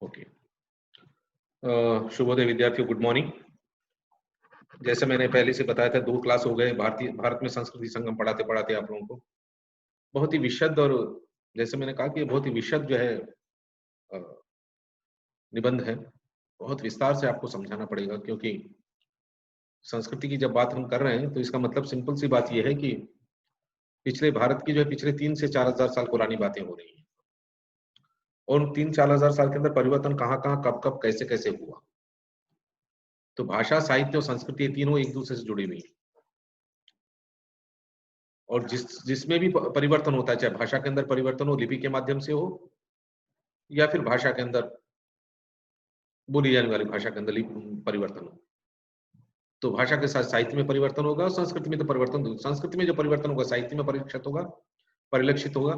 Okay. शुभोदय विद्यार्थियों, good morning. जैसे मैंने पहले से बताया था, 2 क्लास हो गए भारत में संस्कृति संगम पढ़ाते पढ़ाते आप लोगों को बहुत ही विशद, और जैसे मैंने कहा कि बहुत ही विशद जो है निबंध है। बहुत विस्तार से आपको समझाना पड़ेगा, क्योंकि संस्कृति की जब बात हम कर रहे हैं तो इसका मतलब सिंपल सी बात यह है कि पिछले भारत की जो है पिछले 3 से 4,000 साल पुरानी बातें हो रही हैं, और उन 3-4,000 साल के अंदर परिवर्तन कहाँ-कहाँ, कब-कब, कैसे-कैसे हुआ। तो भाषा, साहित्य और संस्कृति, ये तीनों एक दूसरे से जुड़ी हुई हैं। और जिसमें भी परिवर्तन होता है, चाहे भाषा के अंदर परिवर्तन हो, लिपि के माध्यम से हो, या फिर भाषा के अंदर बोली जाने वाली भाषा के अंदर परिवर्तन हो, तो भाषा के साथ साहित्य में परिवर्तन होगा, और संस्कृति में तो परिवर्तन, संस्कृति में जो परिवर्तन होगा साहित्य में परिलक्षित होगा,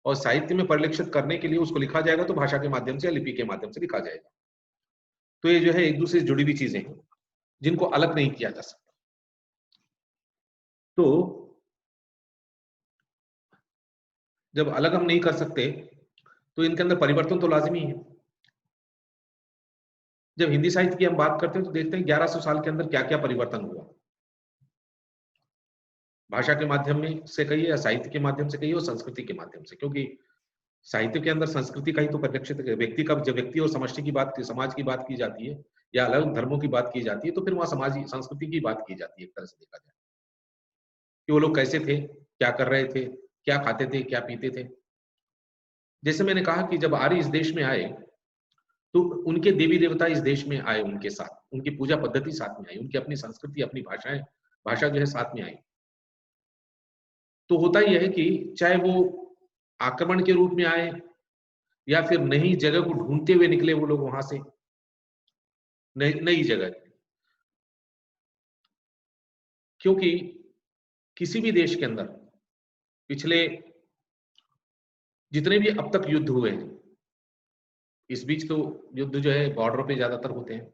और साहित्य में परिलक्षित करने के लिए उसको लिखा जाएगा तो भाषा के माध्यम से या लिपि के माध्यम से लिखा जाएगा। तो ये जो है एक दूसरे से जुड़ी हुई चीजें हैं, जिनको अलग नहीं किया जा सकता। तो जब अलग हम नहीं कर सकते तो इनके अंदर परिवर्तन तो लाजिमी है। जब हिंदी साहित्य की हम बात करते हैं तो देखते हैं 1100 साल के अंदर क्या-क्या परिवर्तन हुआ। भाषा के माध्यम में से कहिए, या साहित्य के माध्यम से कहिए, और संस्कृति के माध्यम से, क्योंकि साहित्य के अंदर संस्कृति का ही तो परिलक्षित है। व्यक्ति का, जब व्यक्ति और समष्टि की बात, समाज की बात की जाती है, या अलग धर्मों की बात की जाती है, तो फिर वहां समाज, संस्कृति की बात की जाती है। एक तरह से देखा जाए कि वो लोग कैसे थे, क्या कर रहे थे, क्या खाते थे, क्या पीते थे। जैसे मैंने कहा कि जब आर्य इस देश में आए तो उनके देवी देवता इस देश में आए, उनके साथ उनकी पूजा पद्धति साथ में आई, उनकी अपनी संस्कृति, अपनी भाषा जो है साथ में आई। तो होता यह है कि चाहे वो आक्रमण के रूप में आए, या फिर नई जगह को ढूंढते हुए निकले वो लोग वहां से, नई जगह। क्योंकि किसी भी देश के अंदर पिछले जितने भी अब तक युद्ध हुए हैं, इस बीच तो युद्ध जो है बॉर्डरों पे ज्यादातर होते हैं।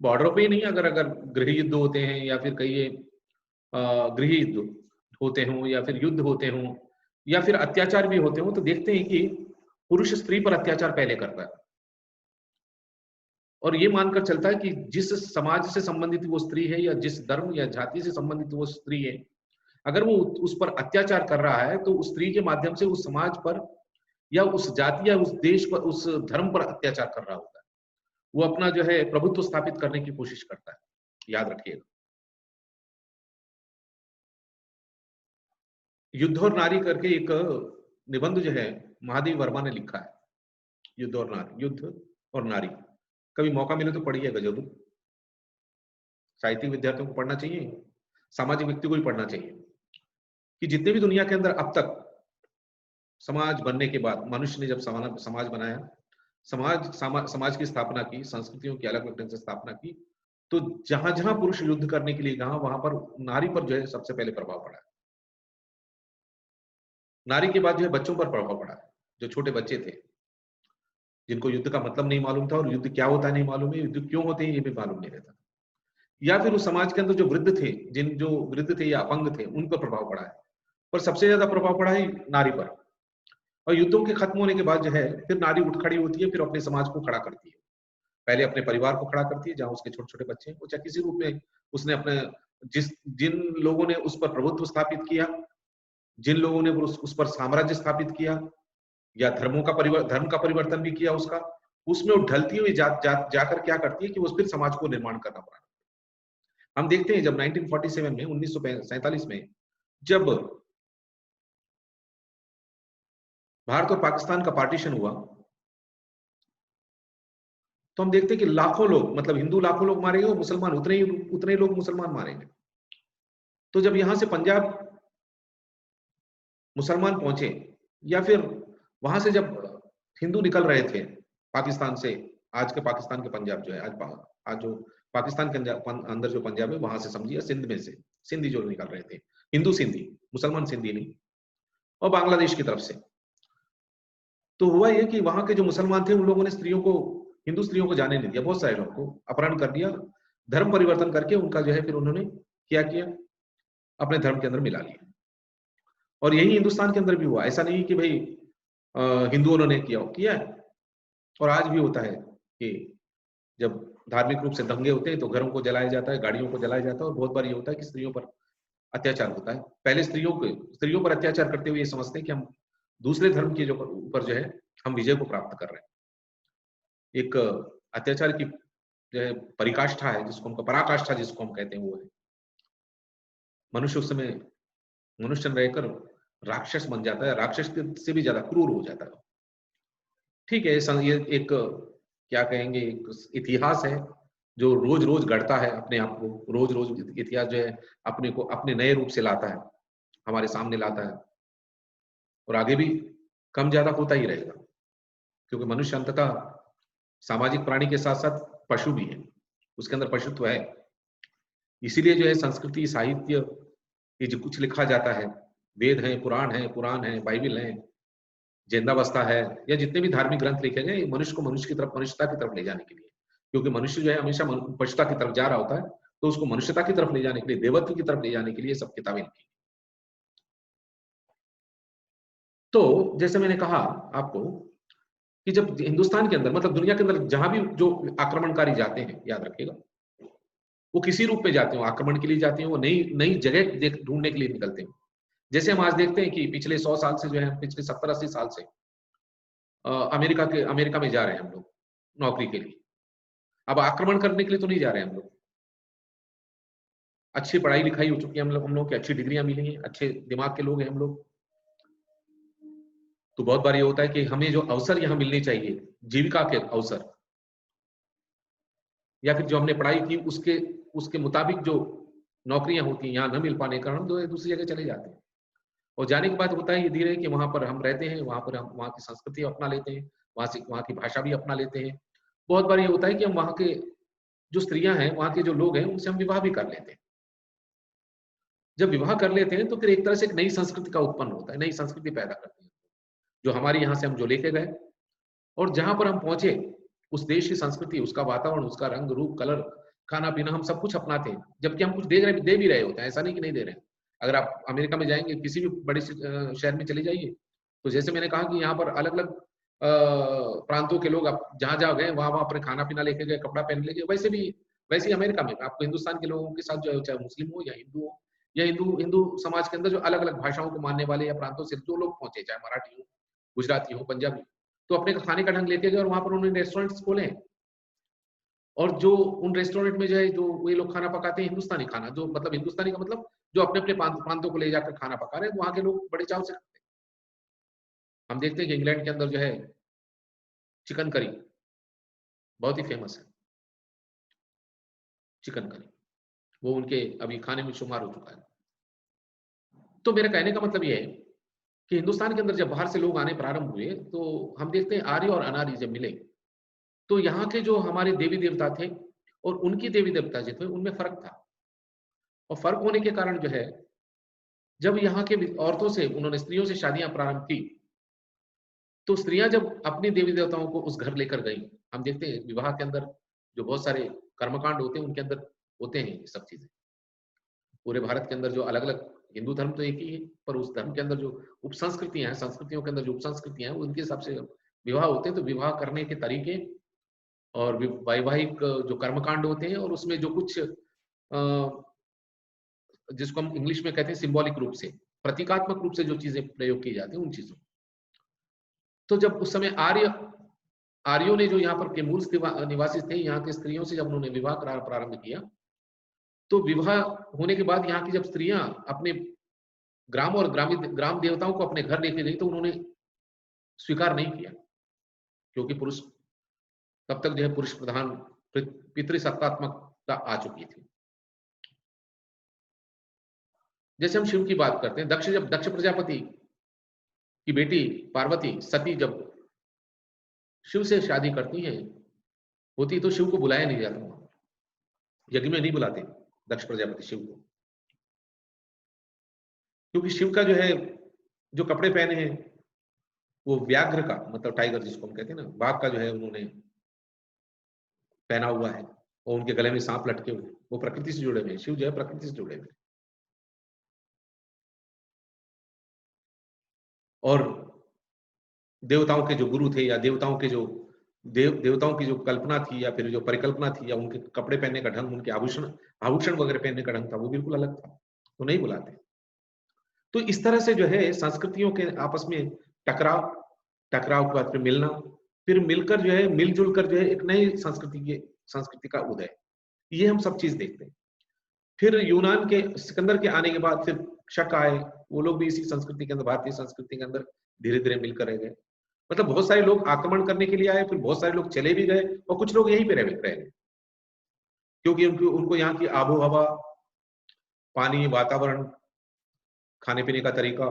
बॉर्डरों पे ही नहीं, अगर अगर गृह युद्ध होते हैं, या फिर कहिए गृह युद्ध होते हों, या फिर युद्ध होते हों, या फिर अत्याचार भी होते हों, तो देखते हैं कि पुरुष स्त्री पर अत्याचार पहले करता है, और ये मानकर चलता है कि जिस समाज से संबंधित वो स्त्री है, या जिस धर्म या जाति से संबंधित वो स्त्री है, अगर वो उस पर अत्याचार कर रहा है तो उस स्त्री के माध्यम से उस समाज पर, या उस जाति, या उस देश पर, उस धर्म पर अत्याचार कर रहा होता है। वो अपना जो है प्रभुत्व स्थापित करने की कोशिश करता है। याद रखिएगा, युद्ध और नारी करके एक निबंध जो है महादेव वर्मा ने लिखा है। युद्ध और नारी, कभी मौका मिले तो पढ़िएगा जरूर। साहित्यिक विद्यार्थियों को पढ़ना चाहिए, सामाजिक व्यक्ति को भी पढ़ना चाहिए, कि जितने भी दुनिया के अंदर अब तक समाज बनने के बाद, मनुष्य ने जब समाज बनाया, समाज की स्थापना की, संस्कृतियों की अलग अलग ढंग से स्थापना की, तो जहां जहां पुरुष युद्ध करने के लिए गया, वहां पर नारी पर जो है सबसे पहले प्रभाव पड़ा है। नारी के बाद जो है बच्चों पर प्रभाव पड़ा है। जो छोटे बच्चे थे, जिनको युद्ध का मतलब नहीं मालूम था, और युद्ध क्या होता है नहीं मालूम है, युद्ध क्यों होते हैं ये भी मालूम नहीं रहता, या फिर उस समाज के अंदर जो वृद्ध थे, जो वृद्ध थे या अपंग थे, उन पर प्रभाव पड़ा है। पर सबसे ज्यादा प्रभाव पड़ा है नारी पर। और युद्धों के खत्म होने के बाद जो है फिर नारी उठ खड़ी होती है, फिर अपने समाज को खड़ा करती है। पहले अपने परिवार को खड़ा करती है, जहां उसके छोटे छोटे बच्चे हैं, वो चाहे किसी रूप में उसने अपने, जिन लोगों ने उस पर प्रभुत्व स्थापित किया, जिन लोगों ने उस पर साम्राज्य स्थापित किया, या धर्म का परिवर्तन भी किया उसका, उसमें वो ढलती हुई जाकर क्या करती है कि वो फिर समाज को निर्माण करना पड़ा। हम देखते हैं जब 1947 में, 1947 में, जब भारत और पाकिस्तान का पार्टीशन हुआ, तो हम देखते हैं कि लाखों लोग, मतलब हिंदू लाखों लोग मारे गए, और मुसलमान उतने लोग मुसलमान मारे गए। तो जब यहां से पंजाब मुसलमान पहुंचे, या फिर वहां से जब हिंदू निकल रहे थे पाकिस्तान से, आज के पाकिस्तान के पंजाब जो है, आज जो पाकिस्तान के अंदर जो पंजाब है, वहां से समझिए सिंध में से सिंधी जो निकल रहे थे, हिंदू सिंधी, मुसलमान सिंधी नहीं, और बांग्लादेश की तरफ से, तो हुआ ये कि वहां के जो मुसलमान थे, उन लोगों ने हिंदू स्त्रियों को जाने नहीं दिया, बहुत सारे लोगों को अपहरण कर दिया, धर्म परिवर्तन करके उनका जो है फिर उन्होंने क्या किया, अपने धर्म के अंदर मिला लिया। और यही हिंदुस्तान के अंदर भी हुआ। ऐसा नहीं कि भाई हिंदुओं ने किया है, और आज भी होता है कि जब धार्मिक रूप से दंगे होते हैं तो घरों को जलाया जाता है, गाड़ियों को जलाया जाता है, और बहुत बार ये होता है कि स्त्रियों पर अत्याचार होता है। पहले स्त्रियों पर अत्याचार करते हुए ये समझते हैं कि हम दूसरे धर्म के जो ऊपर जो है हम विजय को प्राप्त कर रहे हैं। एक अत्याचार की जो है परिकाष्ठा है, जिसको हम पराकाष्ठा जिसको हम कहते हैं, वो है मनुष्य उस समय मनुष्य रहकर राक्षस बन जाता है, राक्षस से भी ज्यादा क्रूर हो जाता है। ठीक है, ये एक क्या कहेंगे, एक इतिहास है जो रोज रोज गढ़ता है अपने आप को, रोज रोज इतिहास जो है अपने को अपने नए रूप से लाता है, हमारे सामने लाता है, और आगे भी कम ज्यादा होता ही रहेगा, क्योंकि मनुष्य अंततः सामाजिक प्राणी के साथ साथ पशु भी है, उसके अंदर पशुत्व है। इसीलिए जो है संस्कृति, साहित्य, ये जो कुछ लिखा जाता है, वेद है, पुराण है, बाइबिल है, जिंदावस्था है, या जितने भी धार्मिक ग्रंथ लिखे गए, ये मनुष्य को मनुष्य की तरफ, मनुष्यता की तरफ ले जाने के लिए, क्योंकि मनुष्य जो है हमेशा पशुता की तरफ जा रहा होता है, तो उसको मनुष्यता की तरफ ले जाने के लिए, देवत्व की तरफ ले जाने के लिए सब किताबें लिखी। तो जैसे मैंने कहा आपको कि जब हिंदुस्तान के अंदर, मतलब दुनिया के अंदर जहां भी जो आक्रमणकारी जाते हैं, याद रखिएगा, वो किसी रूप में जाते हो, आक्रमण के लिए जाते हैं, वो नई नई जगह ढूंढने के लिए निकलते हैं। जैसे हम आज देखते हैं कि पिछले 100 साल से जो है, पिछले 70-80 साल से अमेरिका में जा रहे हैं हम लोग नौकरी के लिए। अब आक्रमण करने के लिए तो नहीं जा रहे हैं हम लोग, अच्छी पढ़ाई लिखाई हो चुकी है हम लोग की, अच्छी डिग्रियां मिली हैं, अच्छे दिमाग के लोग हैं हम लोग। तो बहुत बार ये होता है कि हमें जो अवसर यहाँ मिलने चाहिए, जीविका के अवसर, या फिर जो हमने पढ़ाई की उसके उसके मुताबिक जो नौकरियां होती हैं, यहाँ न मिल पाने के कारण हम दूसरी जगह चले जाते हैं। और जाने के बाद होता है ये धीरे कि वहां पर हम रहते हैं, वहां पर हम वहां की संस्कृति अपना लेते हैं, वहां की भाषा भी अपना लेते हैं। बहुत बार ये होता है कि हम वहां के जो स्त्रियां हैं, वहां के जो लोग हैं, उनसे हम विवाह भी कर लेते हैं। जब विवाह कर लेते हैं तो फिर एक तरह से एक नई संस्कृति का उत्पन्न होता है, नई संस्कृति पैदा करते हैं, जो हमारे यहाँ से हम जो लेके गए, और जहां पर हम पहुंचे, उस देश की संस्कृति, उसका वातावरण, उसका रंग रूप, कलर, खाना पीना, हम सब कुछ अपनाते हैं, जबकि हम कुछ दे भी रहे होते हैं, ऐसा नहीं कि नहीं दे रहे हैं। अगर आप अमेरिका में जाएंगे, किसी भी बड़े शहर में चले जाइए, तो जैसे मैंने कहा कि यहाँ पर अलग अलग प्रांतों के लोग, आप जहां जहां गए वहां वहां अपने खाना पीना लेके गए, कपड़ा पहन लेके, वैसे ही अमेरिका में आपको हिंदुस्तान के लोगों के साथ जो है, चाहे मुस्लिम हो या हिंदू हो, या हिंदू हिंदू समाज के अंदर जो अलग अलग भाषाओं को मानने वाले या प्रांतों से जो लोग पहुंचे, चाहे मराठी हो, गुजराती हो, पंजाबी, तो अपने खाने का ढंग लेके गए, और वहां पर उन्होंने रेस्टोरेंट्स खोले। और जो उन रेस्टोरेंट में जो है, जो वे लोग खाना पकाते हैं, हिंदुस्तानी खाना, जो मतलब हिंदुस्तानी का मतलब जो अपने अपने प्रांतों को ले जाकर खाना पका रहे हैं, वहां के लोग बड़े चाव से खाते हैं। हम देखते हैं कि इंग्लैंड के अंदर जो है चिकन करी बहुत ही फेमस है, चिकन करी, वो उनके अभी खाने में शुमार हो चुका है। तो मेरा कहने का मतलब ये है कि हिंदुस्तान के अंदर जब बाहर से लोग आने प्रारंभ हुए, तो हम देखते हैं आर्य और अनार्य जब मिले, तो यहाँ के जो हमारे देवी देवता थे और उनकी देवी देवता जो थे, उनमें फर्क था। और फर्क होने के कारण जो है, जब यहाँ के औरतों से, उन्होंने स्त्रियों से शादियां प्रारंभ की, तो स्त्रियां जब अपने देवी देवताओं को उस घर लेकर गई, हम देखते हैं विवाह के अंदर जो बहुत सारे कर्मकांड होते हैं, उनके अंदर होते हैं ये सब चीजें। पूरे भारत के अंदर जो अलग अलग, हिंदू धर्म तो एक ही है, पर उस धर्म के अंदर जो उपसंस्कृतियां हैं, संस्कृतियों के अंदर जो उपसंस्कृतियां हैं, उनके हिसाब से विवाह होते हैं। तो विवाह करने के तरीके और वैवाहिक जो कर्मकांड होते हैं, और उसमें जो कुछ जिसको हम इंग्लिश में कहते हैं सिंबॉलिक रूप से, प्रतीकात्मक रूप से जो चीजें प्रयोग की जाती हैं, उन चीजों। तो जब उस समय आर्यों ने, जो यहाँ पर के मूल निवासी थे, यहाँ के स्त्रियों से जब उन्होंने विवाह प्रारंभ किया, तो विवाह होने के बाद यहाँ की जब स्त्रियां अपने ग्राम और ग्राम देवताओं को अपने घर लेके गई, तो उन्होंने स्वीकार नहीं किया, क्योंकि पुरुष तब तक जो है पुरुष प्रधान पितृसत्तात्मकता आ चुकी थी। जैसे हम शिव की बात करते हैं, जब दक्ष प्रजापति की बेटी पार्वती सती जब शिव से शादी करती हैं, होती, तो शिव को बुलाया नहीं जाता वहां, यज्ञ में नहीं बुलाते दक्ष प्रजापति शिव को, क्योंकि शिव का जो है, जो कपड़े पहने हैं, वो व्याघ्र का, मतलब टाइगर जिसको हम कहते हैं ना, बाघ का जो है उन्होंने पहना हुआ है, और उनके गले में सांप लटके हुए, वो प्रकृति से जुड़े हुए हैं, शिव जो है प्रकृति से जुड़े हुए हैं। और देवताओं के जो गुरु थे, या देवताओं के जो देवताओं की जो कल्पना थी या फिर जो परिकल्पना थी या उनके कपड़े पहनने का ढंग, उनके आभूषण आभूषण वगैरह पहनने का ढंग था, वो बिल्कुल अलग था, तो नहीं बुलाते। तो इस तरह से जो है संस्कृतियों के आपस में टकराव, टकराव के बाद फिर मिलना, फिर मिलकर जो है मिलजुल कर जो है एक नई संस्कृति का उदय, ये हम सब चीज देखते हैं। फिर यूनान के सिकंदर के आने के बाद फिर शक आए, वो लोग भी इसी संस्कृति के अंदर, भारतीय संस्कृति के अंदर धीरे धीरे मिलकर रह गए। मतलब बहुत सारे लोग आक्रमण करने के लिए आए, फिर बहुत सारे लोग चले भी गए और कुछ लोग यहीं पे रह गए, क्योंकि उनको उनको यहाँ की आबो हवा, पानी, वातावरण, खाने पीने का तरीका,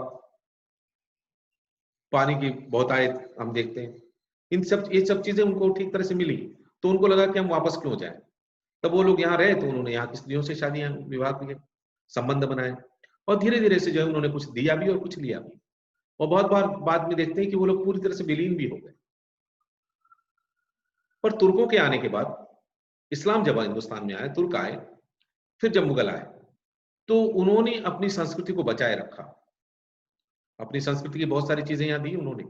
पानी की बहुतायत हम देखते हैं, ये सब चीजें उनको ठीक तरह से मिली, तो उनको लगा कि हम वापस क्यों जाएं। तब वो लोग यहाँ रहे, तो उन्होंने यहाँ की स्त्रियों से शादियां, विवाह किए, संबंध बनाए, और धीरे धीरे से जो है उन्होंने कुछ दिया भी और कुछ लिया भी। और बहुत बार बाद में देखते हैं कि वो लोग पूरी तरह से विलीन भी हो गए। पर तुर्कों के आने के बाद, इस्लाम जब हिंदुस्तान में आए, तुर्क आए, फिर जब मुगल आए, तो उन्होंने अपनी संस्कृति को बचाए रखा। अपनी संस्कृति की बहुत सारी चीजें यहाँ दी उन्होंने,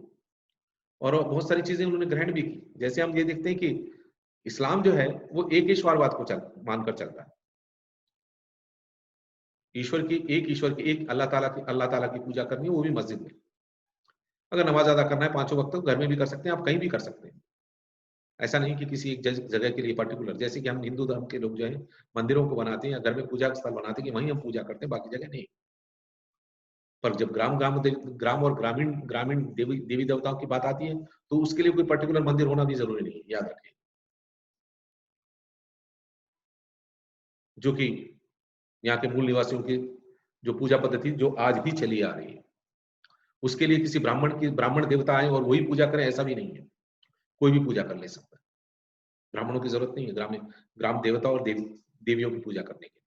और बहुत सारी चीजें उन्होंने ग्रहण भी की। जैसे हम ये देखते हैं कि इस्लाम जो है वो एक ईश्वरवाद को मानकर चलता है। ईश्वर की एक अल्लाह ताला की पूजा करनी है, वो भी मस्जिद में। अगर नमाज अदा करना है 5 वक्त, तो घर में भी कर सकते हैं, आप कहीं भी कर सकते हैं। ऐसा नहीं कि किसी एक जगह के लिए पर्टिकुलर, जैसे कि हम हिंदू धर्म के लोग जो है मंदिरों को बनाते हैं या घर में पूजा स्थल बनाते हैं कि वहीं हम पूजा करते हैं, बाकी जगह नहीं। पर जब ग्राम और ग्रामीण ग्रामीण देवी देवताओं की बात आती है, तो उसके लिए कोई पर्टिकुलर मंदिर होना भी जरूरी नहीं है, याद रखें। जो कि यहाँ के मूल निवासियों की जो पूजा पद्धति जो आज भी चली आ रही है, उसके लिए किसी ब्राह्मण देवता आए और वही पूजा करें, ऐसा भी नहीं है। कोई भी पूजा कर ले सकता है, ब्राह्मणों की जरूरत नहीं है ग्राम देवता और देवियों की पूजा करने की,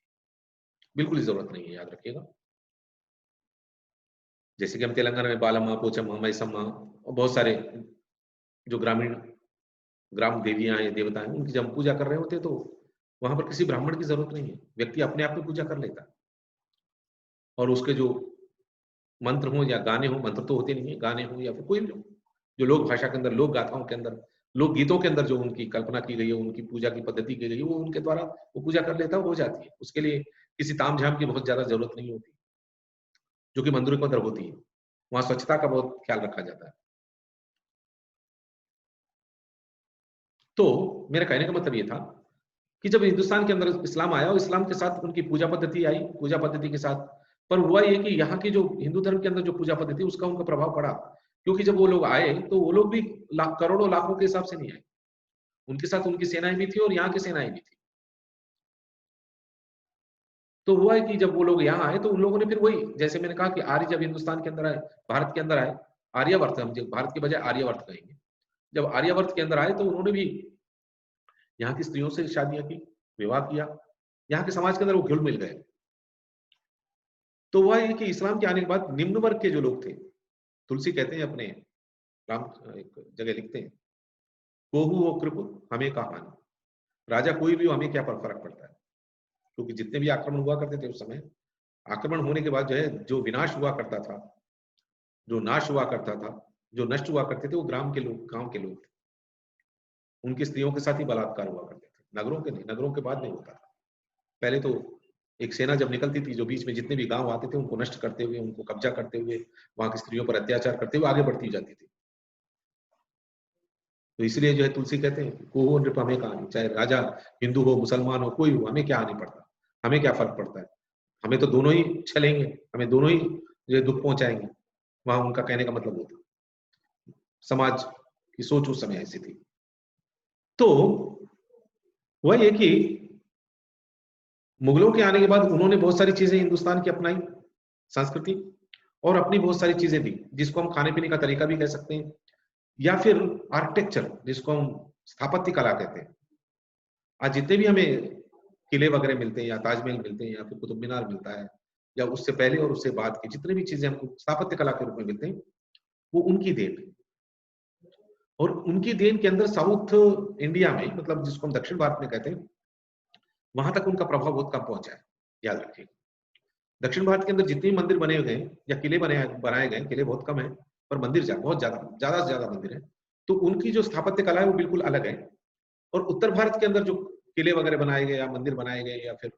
बिल्कुल ही जरूरत नहीं है, याद रखिएगा। जैसे कि हम तेलंगाना में बालम्मा, पोचम्मा, मैसम्मा और बहुत सारे जो ग्राम देवियां हैं, देवता हैं, उनकी जब हम पूजा कर रहे होते हैं, तो वहां पर किसी ब्राह्मण की जरूरत नहीं है, व्यक्ति अपने आप में पूजा कर लेता है। और उसके जो मंत्र हो या गाने हो, मंत्र तो होते नहीं है, गाने हो या फिर कोई भी हो, जो लोक भाषा के अंदर, लोक गाथाओं के अंदर, लोक गीतों के अंदर जो उनकी कल्पना की गई है, उनकी पूजा की पद्धति की गई है, वो उनके द्वारा वो पूजा कर लेता है, हो जाती है। उसके लिए किसी तामझाम की बहुत ज्यादा जरूरत नहीं होती, जो कि मंदिरों के अंदर होती है। वहां स्वच्छता का बहुत ख्याल रखा जाता है। तो मेरा कहने का मतलब ये था कि जब हिंदुस्तान के अंदर इस्लाम आया और इस्लाम के साथ उनकी पूजा पद्धति आई, पूजा पद्धति के साथ, पर हुआ ये कि यहाँ की जो हिंदू धर्म के अंदर जो पूजा पद्धति, उसका उनका प्रभाव पड़ा। क्योंकि जब वो लोग आए, तो वो लोग भी करोड़ों लाखों के हिसाब से नहीं आए, उनके साथ उनकी सेनाएं भी थी और यहाँ की सेनाएं भी थी। तो हुआ है कि जब वो लोग यहाँ आए, तो उन लोगों ने फिर वही, जैसे मैंने कहा कि आर्य जब हिंदुस्तान के अंदर आए, भारत के अंदर आए, आर्यावर्त, हम भारत के बजाय आर्यावर्त कहेंगे, जब आर्यावर्त के अंदर आए, तो उन्होंने भी यहाँ की स्त्रियों से शादियां की, विवाह किया, यहाँ के समाज के अंदर वो घुल मिल गए। तो वह है कि इस्लाम के आने के बाद निम्न वर्ग के जो लोग थे, तुलसी कहते हैं अपने राम, एक जगह लिखते हैं, कोहू हो कृप हमें का हानि, राजा कोई भी हो, हमें क्या फर्क पड़ता है। क्योंकि जितने भी आक्रमण हुआ करते थे उस समय, आक्रमण होने के बाद जो है, जो विनाश हुआ करता था, जो नाश हुआ करता था, जो नष्ट हुआ करते थे, वो ग्राम के लोग, गांव के लोग थे। उनकी स्त्रियों के साथ ही बलात्कार हुआ करते थे, नगरों के नहीं, नगरों के बाद नहीं होता था। पहले तो एक सेना जब निकलती थी, जो बीच में जितने भी गांव आते थे, उनको नष्ट करते हुए, उनको कब्जा करते हुए, वहां की स्त्रियों पर अत्याचार करते हुए आगे बढ़ती जाती थी। तो इसलिए जो है तुलसी कहते हैं, को हो नृप हमें कहानी, चाहे राजा हिंदू हो, मुसलमान हो, कोई हो, हमें क्या आने पड़ता, हमें क्या फर्क पड़ता है, हमें तो दोनों ही छलेंगे, हमें दोनों ही जो है दुख पहुंचाएंगे। वहां उनका कहने का मतलब होता, समाज की सोच उस समय ऐसी थी। तो वह ये कि मुगलों के आने के बाद उन्होंने बहुत सारी चीजें हिंदुस्तान की अपनाई, संस्कृति, और अपनी बहुत सारी चीजें दी, जिसको हम खाने पीने का तरीका भी कह सकते हैं, या फिर आर्किटेक्चर, जिसको हम स्थापत्य कला कहते हैं। आज जितने भी हमें किले वगैरह मिलते हैं, या ताजमहल मिलते हैं, या फिर कुतुब मीनार मिलता है, या उससे पहले और उससे बाद की जितने भी चीजें हमको स्थापत्य कला के रूप में मिलते हैं, वो उनकी देन है। और उनकी देन के अंदर साउथ इंडिया में, मतलब जिसको हम दक्षिण भारत में कहते हैं, वहां तक उनका प्रभाव बहुत कम पहुंचा है, याद रखिए। दक्षिण भारत के अंदर जितने मंदिर बने हुए हैं या किले बनाए गए, किले बहुत कम है, पर मंदिर बहुत ज्यादा से ज्यादा मंदिर है। तो उनकी जो स्थापत्य कला है वो बिल्कुल अलग है। और उत्तर भारत के अंदर जो किले वगैरह बनाए गए या मंदिर बनाए गए या फिर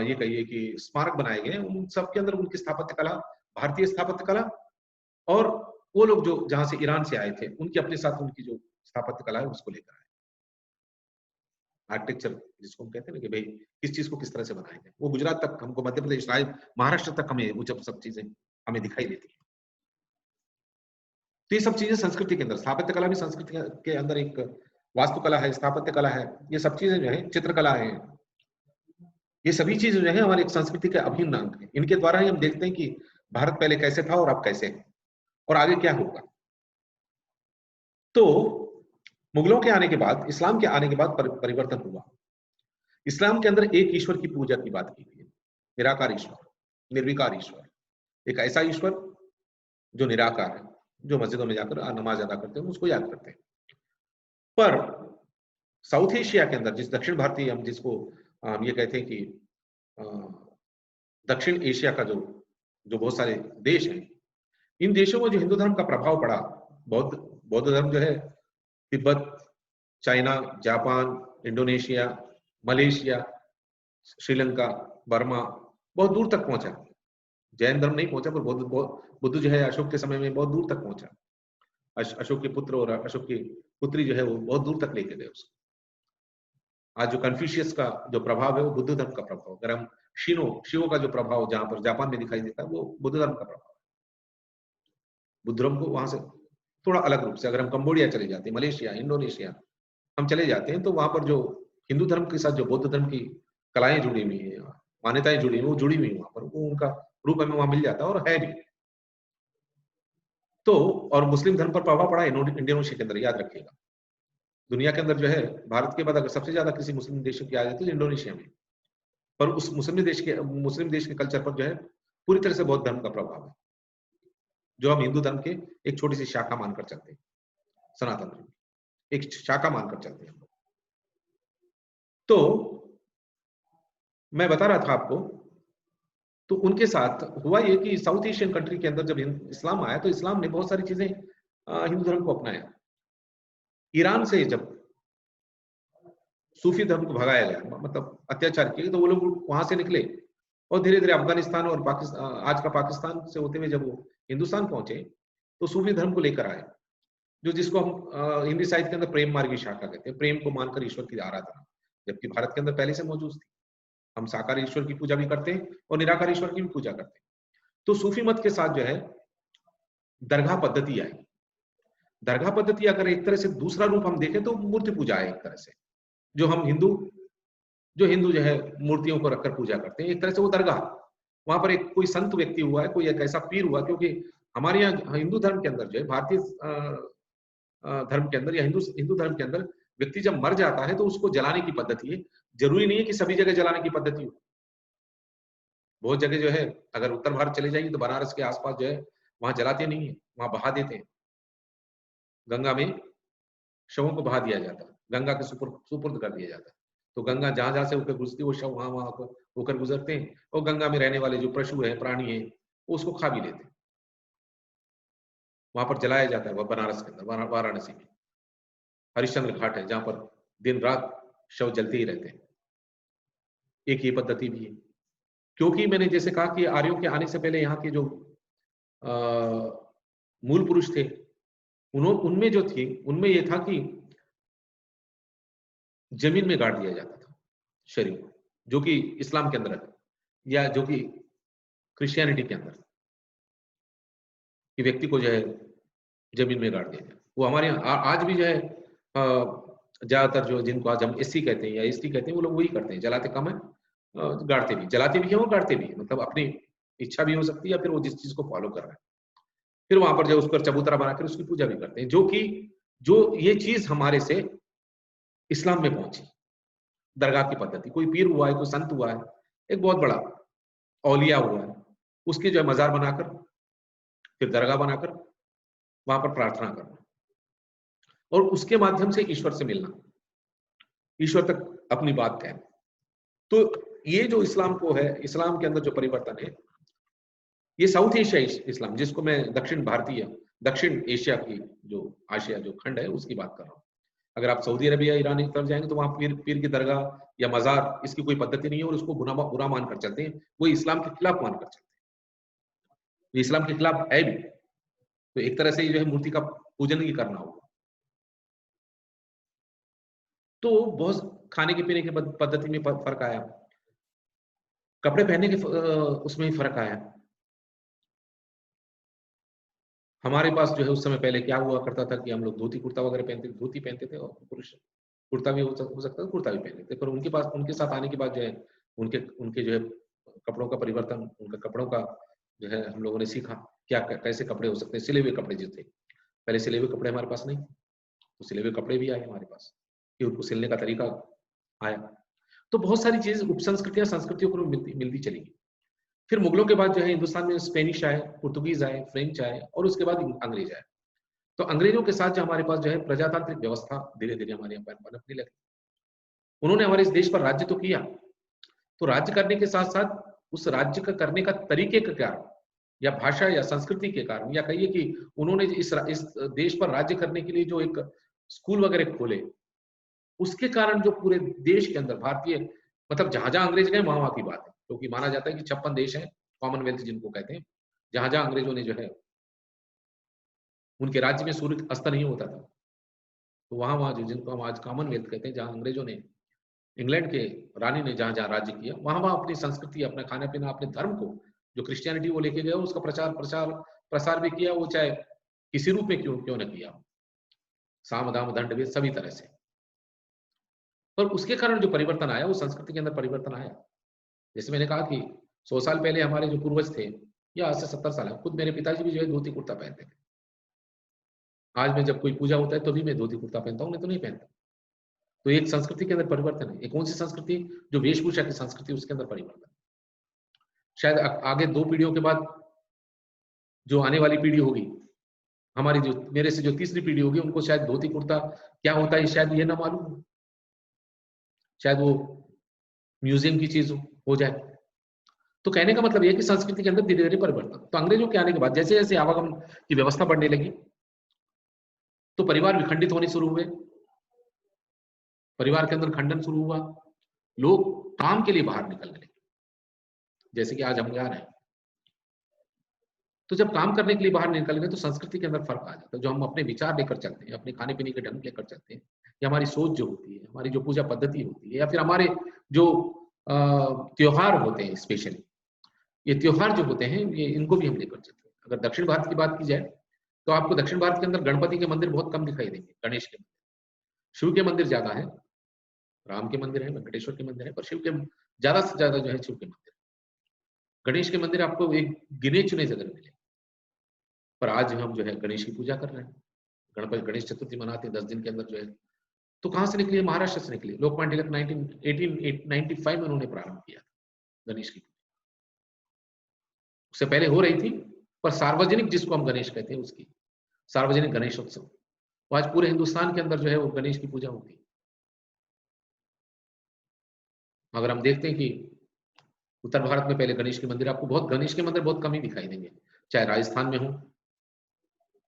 ये कहिए कि स्मारक बनाए गए, उन सब के अंदर उनकी स्थापत्य कला, भारतीय स्थापत्य कला, और वो लोग जो जहां से ईरान से आए थे उनके अपने साथ उनकी जो स्थापत्य कला है उसको लेकर आए। आर्किटेक्चर जिसको हम कहते हैं ना कि भाई किस चीज को किस तरह से बनाएंगे, वो गुजरात तक हमको, मध्य प्रदेश, महाराष्ट्र तक हमें वो जब सब चीजें हमें दिखाई देती है। तो ये सब चीजें संस्कृति के अंदर, स्थापत्य कला भी संस्कृति के अंदर एक वास्तुकला है, स्थापत्य कला है, ये सब चीजें जो है, चित्रकला है, ये सभी चीजें जो है हमारी एक संस्कृति के अभिन्न अंग है। इनके द्वारा ही हम देखते हैं कि भारत पहले कैसे था और अब कैसे है और आगे क्या होगा। तो मुगलों के आने के बाद, इस्लाम के आने के बाद परिवर्तन हुआ। इस्लाम के अंदर एक ईश्वर की पूजा की बात की गई, निराकार ईश्वर, निर्विकार ईश्वर, एक ऐसा ईश्वर जो निराकार है, जो मस्जिदों में जाकर नमाज अदा करते हैं उसको याद करते हैं। पर साउथ एशिया के अंदर, जिस दक्षिण भारतीय, हम जिसको हम ये कहते हैं कि दक्षिण एशिया का जो बहुत सारे देश हैं, इन देशों में जो हिंदू धर्म का प्रभाव पड़ा, बौद्ध धर्म जो है Tibet, China, Japan, Indonesia, Malaysia, Sri Lanka, Burma, बहुत दूर तक पहुंचा। जैन धर्म नहीं पहुंचा, पर बुद्ध जो है अशोक के समय में बहुत दूर तक पहुंचा। अशोक के पुत्र और अशोक की पुत्री जो है वो बहुत दूर तक लेके गए उसको। आज जो कन्फ्यूशियस का जो प्रभाव है वो बुद्ध धर्म का प्रभाव, अगर हम शिवों का जो प्रभाव जहां पर जापान में दिखाई देता है वो बुद्ध धर्म का प्रभाव है। बुद्ध धर्म को वहां से थोड़ा अलग रूप से, अगर हम कंबोडिया चले जाते हैं, मलेशिया, इंडोनेशिया हम चले जाते हैं, तो वहां पर जो हिंदू धर्म के साथ जो बौद्ध धर्म की कलाएं जुड़ी हुई है, मान्यताएं जुड़ी हुई, वो जुड़ी हुई वहां पर, वो उनका रूप हमें वहां मिल जाता है और है भी। तो और मुस्लिम धर्म पर प्रभाव पड़ा इंडोनेशिया के अंदर, याद रखिएगा। दुनिया के अंदर जो है भारत के बाद अगर सबसे ज्यादा किसी मुस्लिम देश की आ जाती है इंडोनेशिया में, पर उस मुस्लिम देश के कल्चर पर जो है पूरी तरह से बौद्ध धर्म का प्रभाव है, जो हम हिंदू धर्म के एक छोटी सी शाखा मानकर चलते हैं, सनातन धर्म एक शाखा मानकर चलते हैं हम लोग। तो मैं बता रहा था आपको, तो उनके साथ हुआ ये कि साउथ एशियन कंट्री के अंदर जब इस्लाम आया, तो इस्लाम ने बहुत सारी चीजें हिंदू धर्म को अपनाया। ईरान से जब सूफी धर्म को भगाया गया, मतलब अत्याचार किए, तो वो लोग वहां से निकले और धीरे धीरे अफगानिस्तान और पाकिस्तान, आज का पाकिस्तान से होते हुए जब वो हिंदुस्तान पहुंचे, तो सूफी धर्म को लेकर आए, जो जिसको हम हिंदी साहित्य के अंदर प्रेम मार्गी शाखा कहते हैं, प्रेम को मानकर ईश्वर की आराधना, जबकि भारत के अंदर पहले से मौजूद थी। हम साकार ईश्वर की पूजा भी करते हैं और निराकार ईश्वर की भी पूजा करते हैं। तो सूफी मत के साथ जो है दरगाह पद्धति आई। दरगाह पद्धति अगर एक तरह से दूसरा रूप हम देखें तो मूर्ति पूजा है एक तरह से, जो हम हिंदू जो है मूर्तियों को रखकर पूजा करते हैं, एक तरह से वो दरगाह। वहां पर एक कोई संत व्यक्ति हुआ है, कोई एक ऐसा पीर हुआ, क्योंकि हमारे यहाँ हिंदू धर्म के अंदर जो है, भारतीय धर्म के अंदर या हिंदू धर्म के अंदर व्यक्ति जब मर जाता है तो उसको जलाने की पद्धति है। जरूरी नहीं है कि सभी जगह जलाने की पद्धति हो। बहुत जगह जो है, अगर उत्तर भारत चले जाइए तो बनारस के आसपास जो है वहां जलाते नहीं है, वहां बहा देते हैं, गंगा में शवों को बहा दिया जाता है, गंगा के सुपुर्द कर दिया जाता है। तो गंगा जहां जहां से होकर गुजरती, वो शव वहां होकर गुजरते हैं, और गंगा में रहने वाले जो पशु है, प्राणी है, वो उसको खा भी लेते हैं। वहां पर जलाया जाता है, वह बनारस के अंदर, वाराणसी में हरिश्चंद्र घाट है, जहां पर दिन रात शव जलते ही रहते हैं। एक ये पद्धति भी है, क्योंकि मैंने जैसे कहा कि आर्यों के आने से पहले यहाँ के जो मूल पुरुष थे, उनमें जो थी, उनमें ये था कि जमीन में गाड़ दिया जाता था शरीर को, जो कि इस्लाम के अंदर है, या जो कि क्रिश्चियनिटी के अंदर, कि व्यक्ति को जो है जमीन में गाड़ दिया जाए। वो हमारे यहाँ आज भी जो है ज्यादातर जो जिनको आज हम एससी कहते हैं या एसटी कहते हैं, वो लोग वही करते हैं, जलाते कम है, गाड़ते भी है, वो गाड़ते भी, मतलब अपनी इच्छा भी हो सकती है, या फिर वो जिस चीज को फॉलो कर रहा है, फिर वहां पर जो उसको चबूतरा बनाकर उसकी पूजा भी करते हैं, जो ये चीज हमारे से इस्लाम में पहुंची, दरगाह की पद्धति। कोई पीर हुआ है, कोई संत हुआ है, एक बहुत बड़ा औलिया हुआ है, उसके जो है मजार बनाकर, फिर दरगाह बनाकर वहां पर प्रार्थना करना, और उसके माध्यम से ईश्वर से मिलना, ईश्वर तक अपनी बात कहना। तो ये जो इस्लाम को है, इस्लाम के अंदर जो परिवर्तन है, ये साउथ एशिया इस्लाम, जिसको मैं दक्षिण भारतीय दक्षिण एशिया की जो आशिया जो खंड है उसकी बात कर रहा हूँ। अगर आप सऊदी अरबिया, ईरान की तरफ जाएंगे तो वहाँ पीर पीर की दरगाह या मज़ार इसकी कोई पद्धति नहीं है और उसको बुरा मानकर चलते हैं। वो इस्लाम के खिलाफ मानकर चलते हैं। ये इस्लाम के खिलाफ है भी। तो एक तरह से ये जो है मूर्ति का पूजन ही करना होगा। तो बहुत खाने के पीने की पद्धति में फर्क आया, कपड़े पहनने के उसमें भी फर्क आया। हमारे पास जो है उस समय पहले क्या हुआ करता था कि हम लोग धोती कुर्ता वगैरह धोती पहनते थे, और पुरुष कुर्ता भी हो सकता था, कुर्ता भी पहनते थे। पर उनके साथ आने के बाद जो है उनके उनके जो है कपड़ों का परिवर्तन, उनका कपड़ों का जो है हम लोगों ने सीखा क्या कैसे कपड़े हो सकते हैं। सिले हुए कपड़े जो थे, पहले सिले हुए कपड़े हमारे पास नहीं, तो सिले हुए कपड़े भी आए हमारे पास, कि उनको सिलने का तरीका आया। तो बहुत सारी चीज उपसंस्कृतियां संस्कृतियों को मिलती मिलती चली गई। फिर मुगलों के बाद जो है हिंदुस्तान में स्पेनिश आए, पुर्तगीज आए, फ्रेंच आए और उसके बाद अंग्रेज आए। तो अंग्रेजों के साथ जो हमारे पास जो है प्रजातांत्रिक व्यवस्था धीरे धीरे हमारे यहाँ पर पनपने लगी। उन्होंने हमारे इस देश पर राज्य तो किया, तो राज्य करने के साथ साथ उस राज्य का करने का तरीके के कारण या भाषा या संस्कृति के कारण, या कहिए कि उन्होंने इस देश पर राज्य करने के लिए जो एक स्कूल वगैरह खोले, उसके कारण जो पूरे देश के अंदर भारतीय मतलब जहां जहां अंग्रेज गए वहां वहां की बात है, क्योंकि माना जाता है कि 56 देश हैं कॉमनवेल्थ जिनको कहते हैं, जहां जहां अंग्रेजों ने जो है उनके राज्य में सूर्य अस्त नहीं होता था, तो वहां वहां जो जिनको हम आज कॉमनवेल्थ कहते हैं, जहां अंग्रेजों ने इंग्लैंड के रानी ने जहां जहां राज्य किया, वहां वहां अपनी संस्कृति, अपना खाना पीना, अपने धर्म को जो क्रिश्चियनिटी वो लेके गया, उसका प्रचार प्रसार प्रसार भी किया, वो चाहे किसी रूप में क्यों क्यों न किया, साम दाम दंड भेद सभी तरह से। पर उसके कारण जो परिवर्तन आया वो संस्कृति के अंदर परिवर्तन आया। जैसे मैंने कहा कि 100 साल पहले हमारे जो पूर्वज थे, या आज से 70 साल, खुद मेरे पिताजी भी जो है धोती कुर्ता पहनते थे। आज मैं जब कोई पूजा होता है तो भी मैं धोती कुर्ता पहनता हूँ, नहीं तो नहीं पहनता। तो एक संस्कृति के अंदर परिवर्तन है। एक कौन सी संस्कृति? जो वेशभूषा की संस्कृति, उसके अंदर परिवर्तन। शायद आगे 2 पीढ़ियों के बाद जो आने वाली पीढ़ी होगी, हमारी जो मेरे से जो तीसरी पीढ़ी होगी, उनको शायद धोती कुर्ता क्या होता है शायद ये ना मालूम हो, शायद वो म्यूजियम की चीज हो जाए। तो कहने का मतलब ये है कि संस्कृति के अंदर धीरे धीरे परिवर्तन। तो अंग्रेजों के आने के बाद जैसे जैसे आवागमन की व्यवस्था बढ़ने लगी, तो परिवार विखंडित होने शुरू हुए, परिवार के अंदर खंडन शुरू हुआ, लोग काम के लिए बाहर निकलने लगे, जैसे कि आज हम जा रहे हैं। तो जब काम करने के लिए बाहर निकल गए तो संस्कृति के अंदर फर्क आ जाता है। जो हम अपने विचार लेकर चलते हैं, अपने खाने पीने के ढंग लेकर चलते हैं, या हमारी सोच जो होती है, हमारी जो पूजा पद्धति होती है, या फिर हमारे जो त्योहार होते हैं, स्पेशली ये त्योहार जो होते हैं, ये इनको भी हम लेकर चलते हैं। अगर दक्षिण भारत की बात की जाए तो आपको दक्षिण भारत के अंदर गणपति के मंदिर बहुत कम दिखाई देंगे, गणेश के मंदिर, शिव के मंदिर ज्यादा है, राम के मंदिर है, वेंकटेश्वर के मंदिर है, पर शिव के ज्यादा से ज्यादा जो है शिव के मंदिर। गणेश के मंदिर आपको एक गिने चुने जगह मिले। पर आज हम जो है गणेश की पूजा कर रहे हैं, गणपति गणेश चतुर्थी मनाते हैं 10 दिन के अंदर जो है। तो कहां से निकली? महाराष्ट्र से निकली। लोकमान्य तिलक 1895 में उन्होंने प्रारंभ किया था गणेश की पूजा। उससे पहले हो रही थी, पर सार्वजनिक जिसको हम गणेश कहते हैं, उसकी सार्वजनिक गणेशोत्सव, वो आज पूरे हिंदुस्तान के अंदर जो है वो गणेश की पूजा होती है। अगर हम देखते हैं कि उत्तर भारत में पहले गणेश के मंदिर, आपको बहुत गणेश के मंदिर बहुत कम ही दिखाई देंगे, चाहे राजस्थान में हो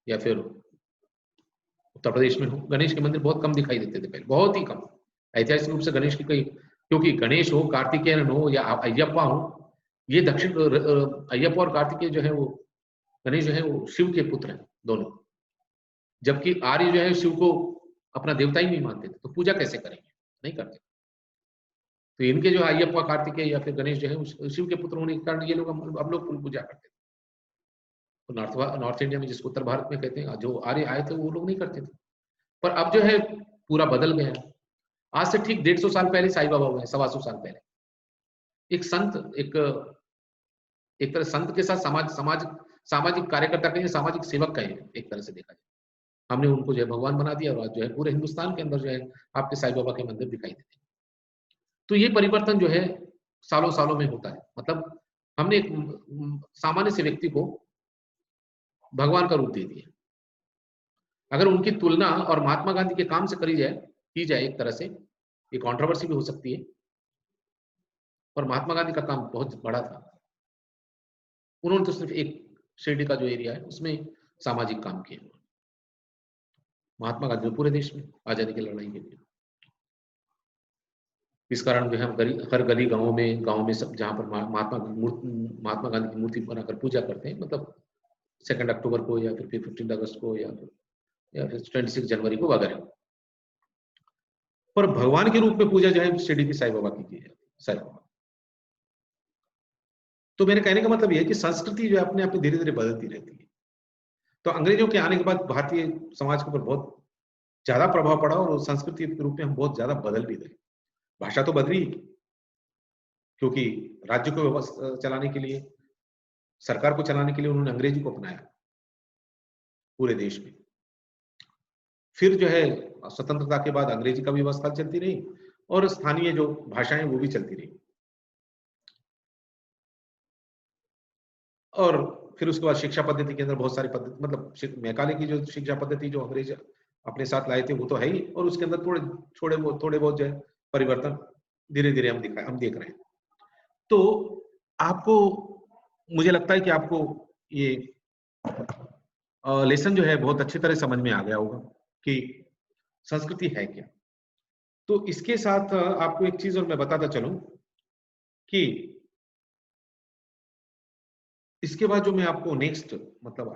या फिर उत्तर प्रदेश में हो। गणेश के मंदिर बहुत कम दिखाई देते थे पहले, बहुत ही कम। ऐतिहासिक रूप से गणेश की कई, क्योंकि गणेश हो, कार्तिकेयन हो या अयप्पा हो, ये दक्षिण अयप्पा और कार्तिकेय जो है वो गणेश जो है वो शिव के पुत्र हैं दोनों। जबकि आर्य जो है शिव को अपना देवता ही नहीं मानते थे, तो पूजा कैसे करेंगे? नहीं करते। तो इनके जो अयप्पा, कार्तिकेय या फिर गणेश जो है शिव के पुत्र होने के कारण ये लोग हम लोग पूजा करते थे। तो नॉर्थ इंडिया में, जिसको उत्तर भारत में कहते हैं, जो आर्य आए थे वो लोग नहीं करते थे। पर अब जो है पूरा बदल गया। आज से ठीक 150 साल पहले साईं बाबा हुए, 125 साल पहले एक संत, एक तरह संत के साथ सामाजिक कार्यकर्ता कहें, सामाजिक सेवक कहें, एक तरह से देखा जाए। हमने उनको जो है भगवान बना दिया, और जो है पूरे हिंदुस्तान के अंदर जो है आपके साईं बाबा के मंदिर दिखाई देते हैं। तो ये परिवर्तन जो है सालों सालों में होता है। मतलब हमने एक सामान्य से व्यक्ति को भगवान का रूप दे दिया। अगर उनकी तुलना और महात्मा गांधी के काम से की जाए एक तरह से, ये कंट्रोवर्सी भी हो सकती है, और महात्मा गांधी का काम बहुत बड़ा था। उन्होंने तो सिर्फ एक शिरडी का जो एरिया है उसमें सामाजिक काम किए महात्मा गांधी ने पूरे देश में आजादी की लड़ाई के लिए। इस कारण जो है हम हर गली गांव में सब जहां पर महात्मा गांधी की मूर्ति बनाकर पूजा करते हैं, मतलब 2 अक्टूबर को या फिर 15 अगस्त को या फिर 26 जनवरी को वगैरह। पर भगवान के रूप में पूजा जो है शिरडी की साईं बाबा की जाती है, साईं बाबा। तो मेरे कहने का मतलब यह है कि संस्कृति जो है अपने आप में धीरे धीरे बदलती रहती है। तो अंग्रेजों के आने के बाद भारतीय समाज के ऊपर बहुत ज्यादा प्रभाव पड़ा और संस्कृति के रूप में हम बहुत ज्यादा बदल भी गए। भाषा तो बदली, क्योंकि राज्य को चलाने के लिए, सरकार को चलाने के लिए उन्होंने अंग्रेजी को अपनाया पूरे देश में। फिर जो है स्वतंत्रता के बाद अंग्रेजी का भी व्यवस्था चलती रही और स्थानीय जो भाषाएं वो भी चलती रही। और फिर उसके बाद शिक्षा पद्धति के अंदर बहुत सारी पद्धति, मतलब मैकाले की जो शिक्षा पद्धति जो अंग्रेज अपने साथ लाए थे वो तो है ही, और उसके अंदर थोड़े बहुत जो है परिवर्तन धीरे धीरे हम देख रहे हैं। तो आपको, मुझे लगता है कि आपको ये लेसन जो है बहुत अच्छी तरह समझ में आ गया होगा कि संस्कृति है क्या। तो इसके साथ आपको एक चीज और मैं बताता चलूं कि इसके बाद जो मैं आपको नेक्स्ट, मतलब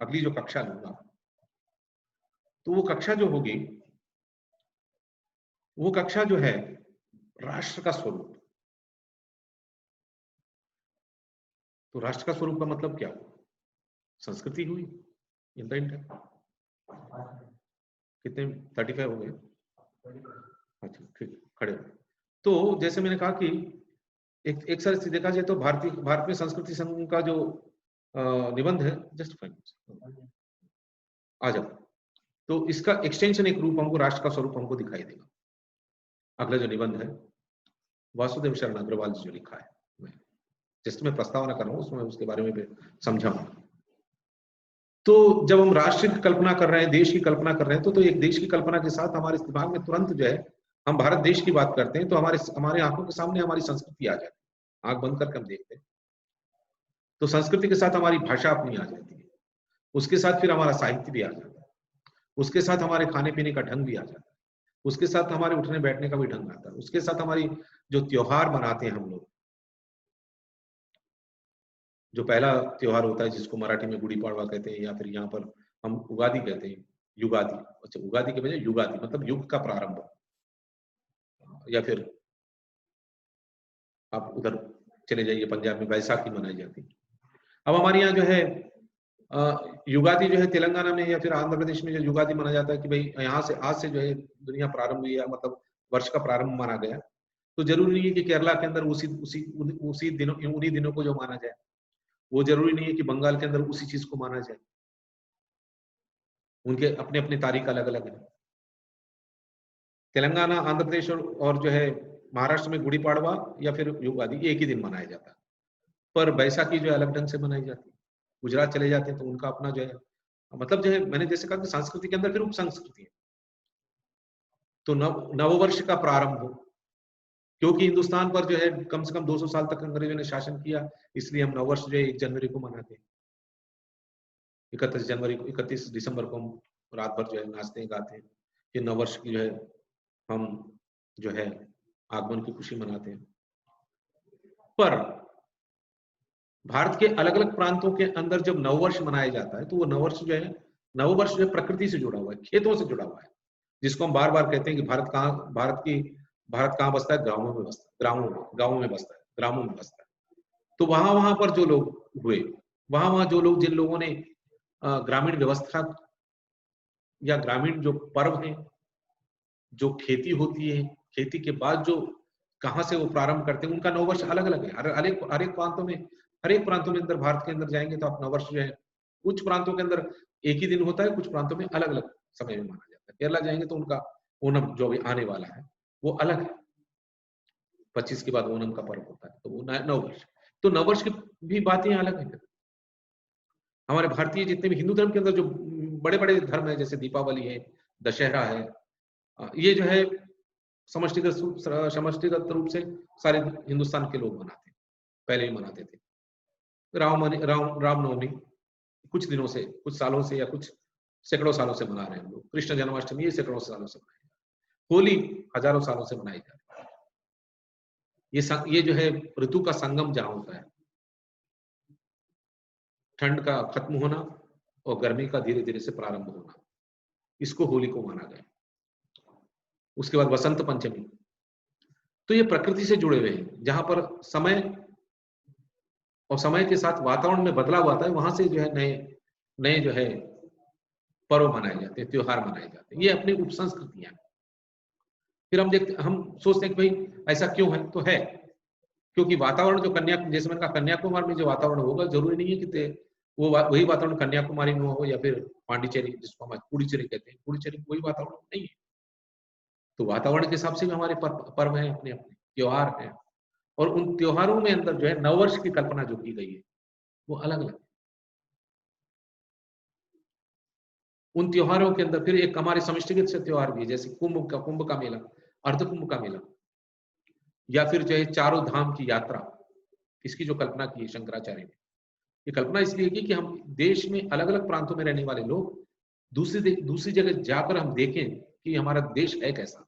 अगली जो कक्षा लूंगा, तो वो कक्षा जो होगी, वो कक्षा जो है राष्ट्र का स्वरूप। तो राष्ट्र का स्वरूप का मतलब क्या हुआ? संस्कृति हुई, इंटेंट है। कितने 35 हो गए? अच्छा ठीक, खड़े हो। तो जैसे मैंने कहा कि एक सर से देखा जाए तो भारत में संस्कृति संघ का जो निबंध है, जस्ट फाइन आ जाओ, तो इसका एक्सटेंशन एक रूप हमको, राष्ट्र का स्वरूप हमको दिखाई देगा। अगला जो निबंध है वासुदेव शरण अग्रवाल जी जो लिखा है, जिसमें मैं प्रस्तावना कर रहा हूं उसमें उसके बारे में समझाऊंगा। तो जब हम राष्ट्र की कल्पना कर रहे हैं, देश की कल्पना कर रहे हैं, तो एक देश की कल्पना के साथ हमारे दिमाग में तुरंत जो है, हम भारत देश की बात करते हैं तो हमारे आंखों के सामने हमारी संस्कृति आ जाती है। आंख बंद करके हम देखते हैं तो संस्कृति के साथ हमारी भाषा अपनी आ जाती है, उसके साथ फिर हमारा साहित्य भी आ जाता है, उसके साथ हमारे खाने पीने का ढंग भी आ जाता है, उसके साथ हमारे उठने बैठने का भी ढंग आता है, उसके साथ हमारी जो त्योहार मनाते हैं हम लोग, जो पहला त्योहार होता है जिसको मराठी में गुड़ी पाड़वा कहते हैं या फिर यहाँ पर हम उगादी कहते हैं, युगादि। अच्छा, उगादि के बजाय युगादि, मतलब युग का प्रारंभ, या फिर आप उधर चले जाइए पंजाब में बैसाखी मनाई जाती है। अब हमारे यहाँ जो है युगादि जो है तेलंगाना में या फिर आंध्र प्रदेश में जो युगादि माना जाता है कि भाई यहाँ से आज से जो है दुनिया प्रारंभ हुई है, मतलब वर्ष का प्रारंभ माना गया। तो जरूरी नहीं है कि केरला के अंदर उसी दिनों, उन्हीं दिनों को जो माना जाए, वो जरूरी नहीं है कि बंगाल के अंदर उसी चीज को माना जाए। उनके अपने अपने तारीख अलग अलग है। तेलंगाना, आंध्र प्रदेश और जो है महाराष्ट्र में गुड़ी पाड़वा या फिर युगादि एक ही दिन मनाया जाता है, पर बैसाखी जो है अलग ढंग से मनाई जाती है। गुजरात चले जाते हैं तो उनका अपना जो है, मतलब जो है मैंने जैसे कहा कि संस्कृति के अंदर फिर उप संस्कृति है। तो नववर्ष का प्रारंभ हो, क्योंकि हिंदुस्तान पर जो है कम से कम 200 साल तक अंग्रेजों ने शासन किया, इसलिए हम नववर्ष जो है 1 जनवरी को मनाते हैं। 31 दिसंबर को हम रात भर जो है नाचते हैं, गाते हैं। फिर नववर्ष की जो है हम जो है आगमन की खुशी मनाते हैं। पर भारत के अलग अलग प्रांतों के अंदर जब नववर्ष मनाया जाता है तो वो नववर्ष जो है, नववर्ष जो है प्रकृति से जुड़ा हुआ है, खेतों से जुड़ा हुआ है, जिसको हम बार बार कहते हैं कि भारत कहाँ बसता है? ग्रामों में बसता है, गाँवों में बसता है, ग्रामों में बसता है। तो वहां पर जो लोग हुए, वहां जो लोग, जिन लोगों ने ग्रामीण व्यवस्था या ग्रामीण जो पर्व है, जो खेती होती है, खेती के बाद जो कहाँ से वो प्रारंभ करते हैं, उनका नववर्ष अलग अलग है। हर एक प्रांतों में अंदर, भारत के अंदर जाएंगे तो आप नववर्ष जो है, कुछ प्रांतों के अंदर एक ही दिन होता है, कुछ प्रांतों में अलग अलग समय में माना जाता है। केरला जाएंगे तो उनका ओणम जो भी आने वाला है वो अलग है, 25 के बाद ओणम का पर्व होता है, तो वो नववर्ष। तो नववर्ष की भी बातें अलग है। हमारे भारतीय जितने भी हिंदू धर्म के अंदर जो बड़े बड़े धर्म है, जैसे दीपावली है, दशहरा है, ये जो है समष्टिगत रूप से सारे हिंदुस्तान के लोग मनाते हैं, पहले भी मनाते थे। रामनवमी कुछ दिनों से, कुछ सालों से या कुछ सैकड़ों सालों से मना रहे हैं हम लोग। कृष्ण जन्माष्टमी ये सैकड़ों सालों से मनाई जा रही है। होली हजारों सालों से मनाई जा रही है। ये जो है ऋतु का संगम जहाँ होता है, ठंड का खत्म होना और गर्मी का धीरे धीरे से प्रारंभ होना, इसको होली को माना गया। उसके बाद वसंत पंचमी, तो ये प्रकृति से जुड़े हुए हैं, जहां पर समय और समय के साथ वातावरण में बदलाव आता है, वहां से जो है नए नए जो है पर्व मनाए जाते हैं, त्योहार मनाए जाते हैं। ये अपनी उपसंस्कृतियां हैं। फिर हम सोचते हैं कि भाई ऐसा क्यों है, तो है क्योंकि वातावरण जो जैसे मैंने कहा कन्याकुमारी में जो वातावरण होगा, जरूरी नहीं है कि वही वातावरण कन्याकुमारी में हो या फिर पांडिचेरी, जिसको हम पुडुचेरी कहते हैं, पुडुचेरी में वही वातावरण नहीं है। तो वातावरण के हिसाब से भी हमारे पर्व हैं, अपने अपने त्योहार हैं, और उन त्योहारों में अंदर जो है नववर्ष की कल्पना जो की गई है वो अलग अलग। उन त्योहारों के अंदर फिर एक हमारे समष्टिगत से त्योहार भी है, जैसे कुंभ का मेला, अर्ध कुंभ का मेला, या फिर जो है चारों धाम की यात्रा, इसकी जो कल्पना की है शंकराचार्य ने। ये कल्पना इसलिए की कि हम देश में अलग अलग प्रांतों में रहने वाले लोग दूसरी जगह जाकर हम देखें कि हमारा देश है कैसा,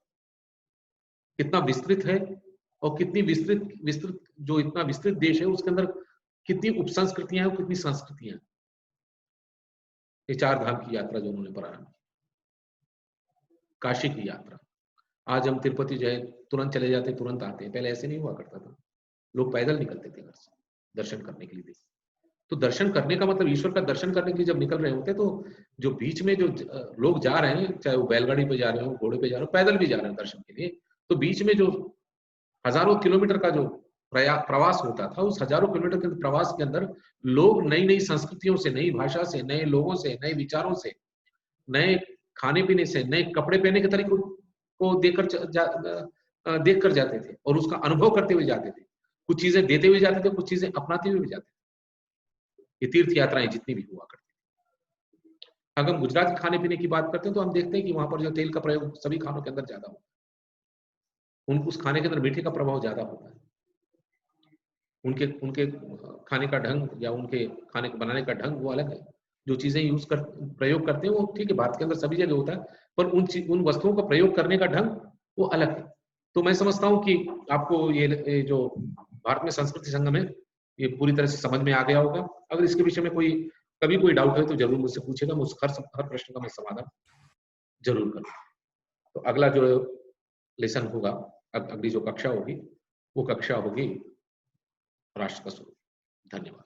कितना विस्तृत है, और कितनी विस्तृत विस्तृत जो इतना विस्तृत देश है उसके अंदर कितनी उपसंस्कृतियां हैं और कितनी संस्कृतियां हैं। ये चार धाम की यात्रा जो उन्होंने प्रारंभ की, काशी की यात्रा। आज हम तिरुपति जो है तुरंत चले जाते, तुरंत आते हैं, पहले ऐसे नहीं हुआ करता था। लोग पैदल निकलते थे घर से दर्शन करने के लिए। तो दर्शन करने का मतलब ईश्वर का दर्शन करने के लिए जब निकल रहे होते, तो जो बीच में जो लोग जा रहे हैं, चाहे वो बैलगाड़ी पे जा रहे हो, घोड़े पे जा रहे हो, पैदल भी जा रहे हैं दर्शन के लिए, तो बीच में जो हजारों किलोमीटर का जो प्रवास होता था, उस हजारों किलोमीटर के प्रवास के अंदर लोग नई नई संस्कृतियों से, नई भाषा से, नए लोगों से, नए विचारों से, नए खाने पीने से, नए कपड़े पहनने के तरीकों को देख कर जाते थे और उसका अनुभव करते हुए जाते थे। कुछ चीजें देते हुए जाते थे, कुछ चीजें अपनाते हुए भी जाते थे। ये तीर्थ यात्राएं जितनी भी हुआ करती थी। अगर हम गुजरात के खाने पीने की बात करते हैं तो हम देखते हैं कि वहां पर जो तेल का प्रयोग सभी खानों के अंदर ज्यादा होता है, उस खाने के अंदर मीठे का प्रभाव ज्यादा होता है। उनके उनके खाने का ढंग या उनके खाने को बनाने का ढंग वो अलग है। जो चीजें प्रयोग करते हैं वो ठीक है, भारत के अंदर सभी जगह होता है, पर उन वस्तुओं का प्रयोग करने का ढंग वो अलग है। तो मैं समझता हूँ कि आपको ये जो भारत में संस्कृति संगम है, ये पूरी तरह से समझ में आ गया होगा। अगर इसके विषय में कभी कोई डाउट है तो जरूर मुझसे पूछेगा, मैं हर प्रश्न का मैं समाधान जरूर करूँगा। तो अगला जो लेसन होगा, अगली जो कक्षा होगी, वो कक्षा होगी राष्ट्र का स्वरूप। धन्यवाद।